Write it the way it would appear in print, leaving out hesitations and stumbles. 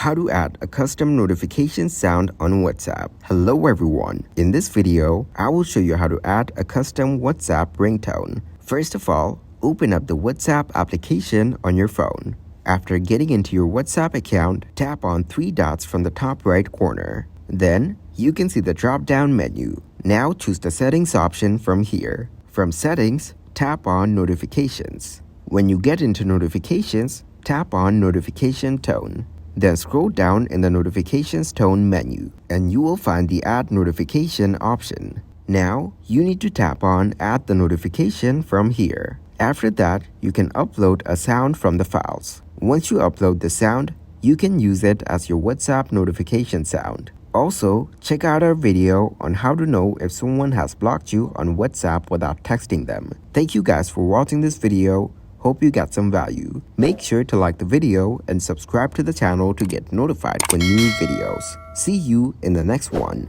How to add a custom notification sound on WhatsApp. Hello everyone. In this video, I will show you how to add a custom WhatsApp ringtone. First of all, open up the WhatsApp application on your phone. After getting into your WhatsApp account, tap on three dots from the top right corner. Then, you can see the drop-down menu. Now choose the settings option from here. From settings, tap on notifications. When you get into notifications, tap on notification tone. Then scroll down in the notifications tone menu and you will find the add notification option. Now, you need to tap on add the notification from here. After that, you can upload a sound from the files. Once you upload the sound, you can use it as your WhatsApp notification sound. Also, check out our video on how to know if someone has blocked you on WhatsApp without texting them. Thank you guys for watching this video. Hope you got some value. Make sure to like the video and subscribe to the channel to get notified when new videos. See you in the next one.